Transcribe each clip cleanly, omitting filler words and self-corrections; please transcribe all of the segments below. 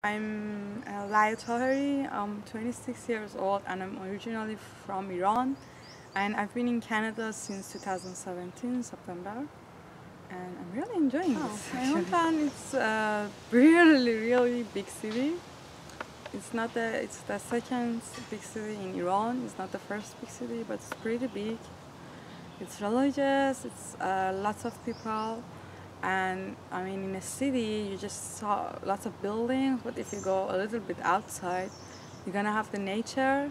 I'm Laya. I'm 26 years old and I'm originally from Iran, and I've been in Canada since 2017 September, and I'm really enjoying this. My hometown is a really big city. It's the second big city in Iran. It's not the first big city, but it's pretty big. It's religious. It's lots of people, and I mean, in a city, you just saw lots of buildings. But if you go a little bit outside, you're gonna have the nature,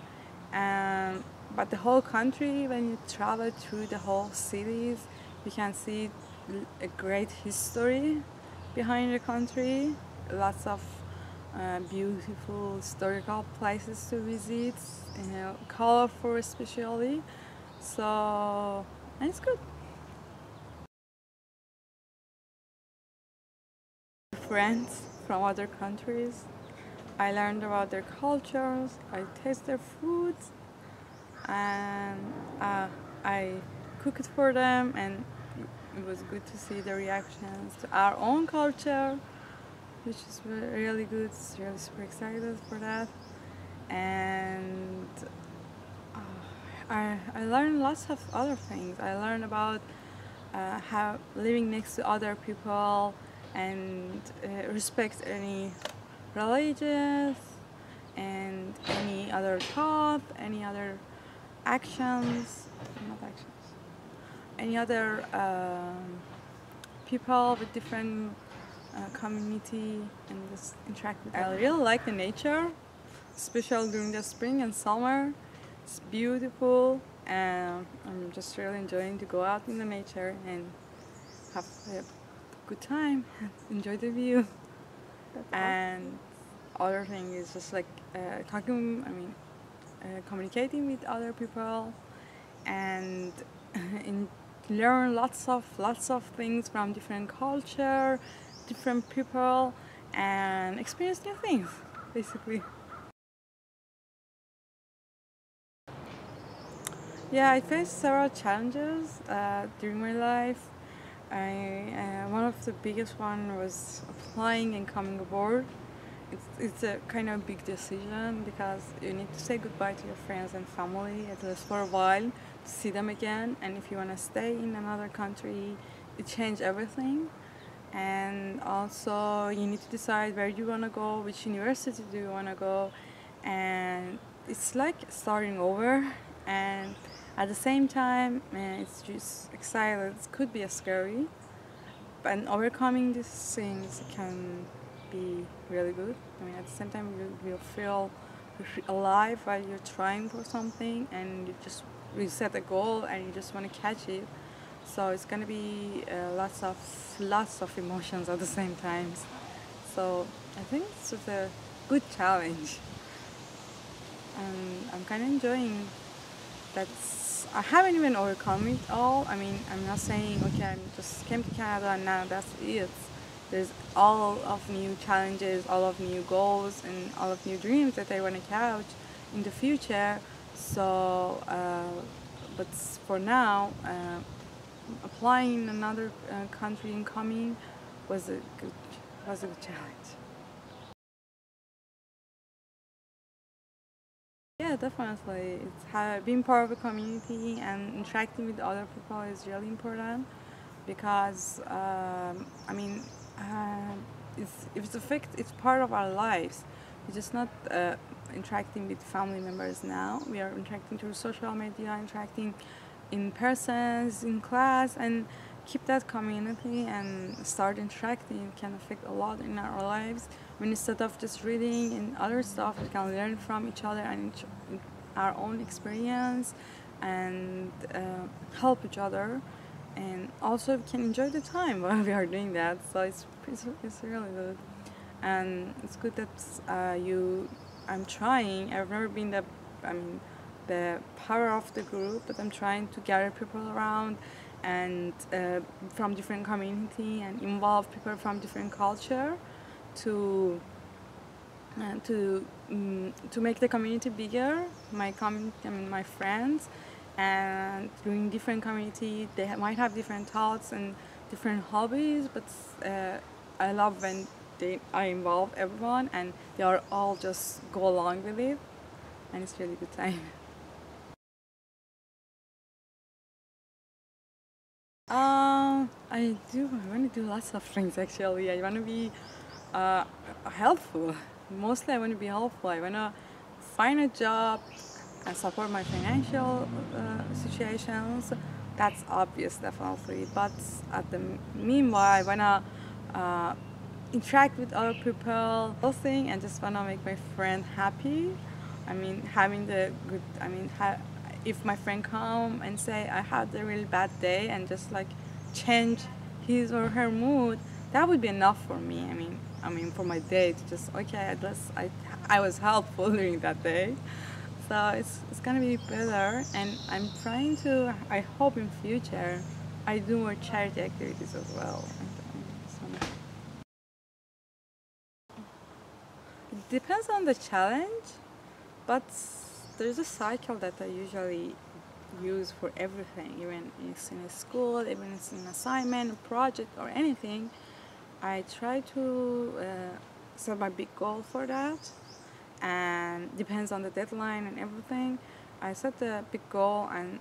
and but the whole country. When you travel through the whole cities, you can see a great history behind the country. Lots of beautiful historical places to visit, colorful especially. So, and it's good. Friends from other countries. I learned about their cultures. I taste their foods, and I cook it for them. And it was good to see the reactions to our own culture, which is really good. Really super excited for that. And I learned lots of other things. I learned about how living next to other people and respect any religious and any other thought, any other actions, not actions, any other people with different community, and just interact with them. I really like the nature, especially during the spring and summer. It's beautiful, and I'm just really enjoying to go out in the nature and have a good time, enjoy the view. And other thing is just like communicating with other people, and in, learn lots of things from different culture, different people, and experience new things, basically. Yeah, I faced several challenges during my life. One of the biggest one was applying and coming aboard. It's a kind of big decision because you need to say goodbye to your friends and family at least for a while to see them again. And if you want to stay in another country, it changes everything. And also, you need to decide where you want to go, which university do you want to go, and it's like starting over. And at the same time, it's just exciting. It could be a scary, but overcoming these things can be really good. I mean, at the same time, you feel alive while you're trying for something, and you set a goal and you just want to catch it. So it's gonna be lots of emotions at the same time. So I think it's just a good challenge, and I'm kind of enjoying that's I haven't even overcome it all. I mean, I'm not saying okay, I just came to Canada and now that's it. There's all of new challenges, all of new goals, and all of new dreams that I want to couch in the future. So, but for now, applying in another country and coming was a good was a good challenge. Yeah, definitely. Being part of a community and interacting with other people is really important because I mean, it's part of our lives. We're just not interacting with family members now. We are interacting through social media, interacting in persons, in class, and keep that community and start interacting can affect a lot in our lives. When instead of just reading and other stuff, we can learn from each other and our own experience and help each other. And also we can enjoy the time while we are doing that. So it's really good, and it's good that I'm trying. I've never been I mean, the power of the group, but I'm trying to gather people around and from different community and involve people from different culture to to make the community bigger. My community, I mean my friends, and doing different community, they might have different thoughts and different hobbies, but I love when I involve everyone and they are all just go along with it, and it's really good time. I do. I want to do lots of things actually. I want to be uh, helpful. Mostly, I want to be helpful. I want to find a job and support my financial situations. That's obvious, definitely. But at the meanwhile, I want to interact with other people, thing, and just want to make my friend happy. I mean, having the good. I mean, if my friend come and say I had a really bad day and just like change his or her mood, that would be enough for me. I mean for my day to just okay, at least I was helpful during that day. So it's gonna be better, and I'm trying to. I hope in future I do more charity activities as well. So it depends on the challenge, but there's a cycle that I usually use for everything, even it's in a school, even it's an assignment, a project, or anything. I try to set my big goal for that, and depends on the deadline and everything. I set the big goal and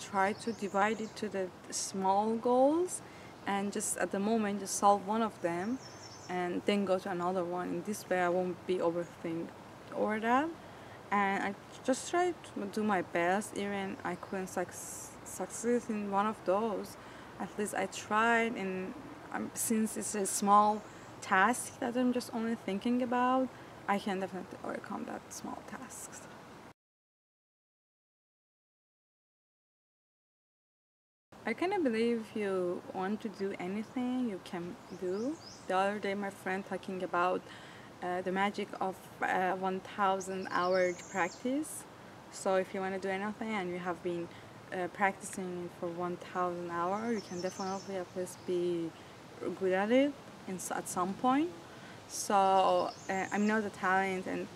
try to divide it to the small goals, and just at the moment just solve one of them, and then go to another one. In this way, I won't be overthink over that, and I just try to do my best. Even I couldn't succeed in one of those, at least I tried. And since it's a small task that I'm just only thinking about, I can definitely overcome that small tasks. I kind of believe if you want to do anything, you can do. The other day, my friend talking about the magic of 1,000 hour practice. So if you want to do anything and you have been practicing for 1,000 hours, you can definitely at least be good at it at some point. So I know the talent and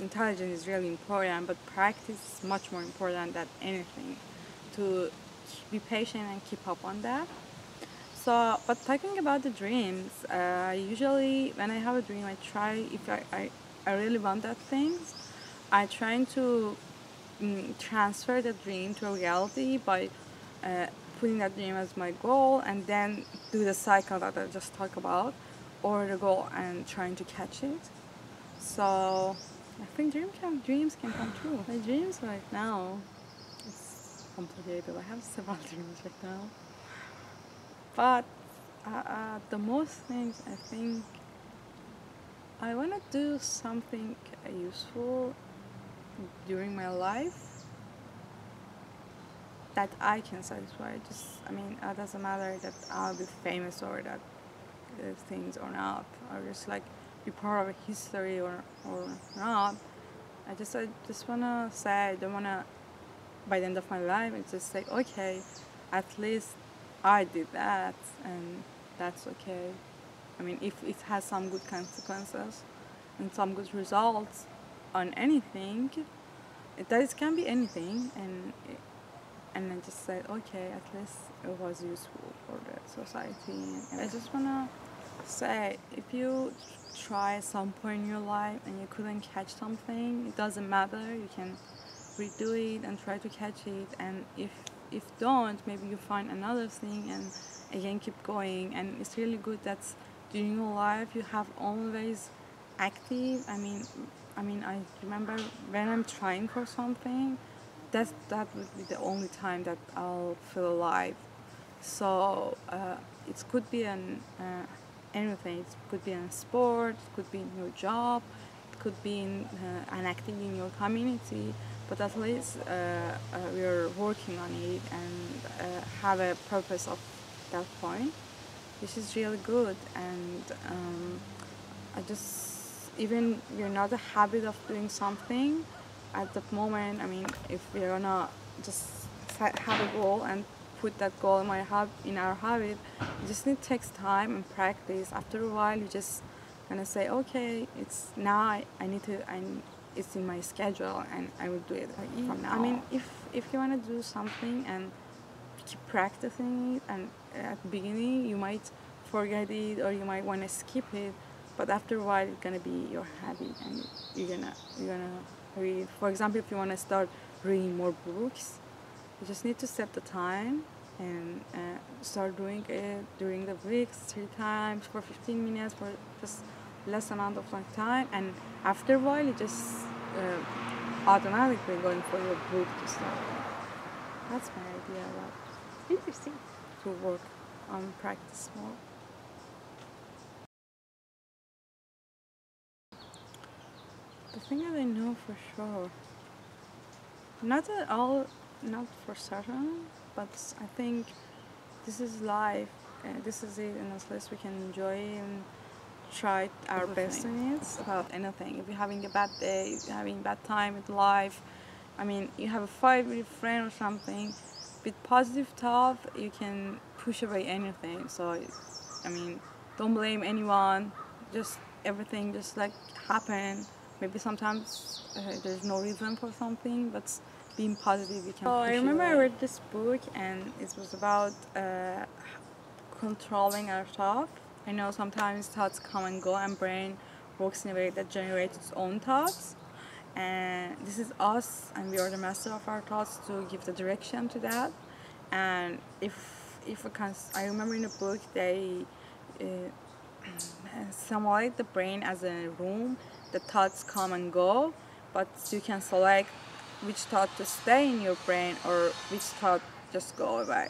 intelligence is really important, but practice is much more important than anything. To be patient and keep up on that. So, but talking about the dreams, usually when I have a dream, I try, if I really want that things, I try to transfer the dream to reality by uh, putting that dream as my goal, and then do the cycle that I just talked about, or the goal and trying to catch it. So I think dreams can come true. My dreams right now, it's complicated. I have several dreams right now, but the most things I think I want to do something useful during my life that I can satisfy. Just, I mean, it doesn't matter that I'll be famous or that things or not, or just like be part of a history or not. I just wanna say I don't wanna by the end of my life it's just say okay, at least I did that, and that's okay. I mean, if it has some good consequences and some good results on anything, it can be anything, and I just said, okay, at least it was useful for the society. And I just wanna say, if you try some point in your life and you couldn't catch something, it doesn't matter. You can redo it and try to catch it. And if don't, maybe you find another thing and again keep going. And it's really good that during your life you have always active. I remember when I'm trying for something, that would be the only time that I'll feel alive. So it could be anything. It could be in a sport, it could be in your job, it could be in an activity in your community. But at least we are working on it and have a purpose of that point, which is really good. And I just, even we're not a habit of doing something at that moment. I mean, if we're gonna just have a goal and put that goal in in our habit, it just need takes time and practice. After a while, you just gonna say, okay, it's now I need to it's in my schedule and I will do it from now. I mean, if you wanna do something and keep practicing it, and at the beginning you might forget it or you might want to skip it, but after a while it's gonna be your habit and you're gonna read. For example, if you want to start reading more books, you just need to set the time and start doing it during the week 3 times for 15 minutes for just less amount of like time, and after a while you just automatically going for your book to start. That's my idea about Interesting. to work on practice more. The thing that I know for sure, not at all, not for certain, but I think this is life. This is it, and at least we can enjoy it and try our best in it about anything. If you're having a bad day, if you're having a bad time with life, I mean, you have a fight with a friend or something, with positive thought, you can push away anything. So, I mean, don't blame anyone. Just everything just like happen. Maybe sometimes there's no reason for something, but being positive, you can. So I remember I read this book, and it was about controlling our thoughts. I know sometimes thoughts come and go, and brain works in a way that generates its own thoughts. And this is us, and we are the master of our thoughts to give the direction to that. And if we can, I remember in the book they simulate the brain as a room. The thoughts come and go, but you can select which thought to stay in your brain or which thought just go away.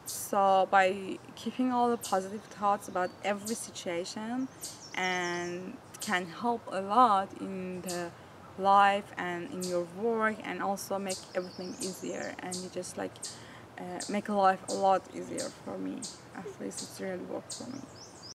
So by keeping all the positive thoughts about every situation, and can help a lot in the life and in your work, and also make everything easier, and you just like make life a lot easier for me. At least it's really worked for me.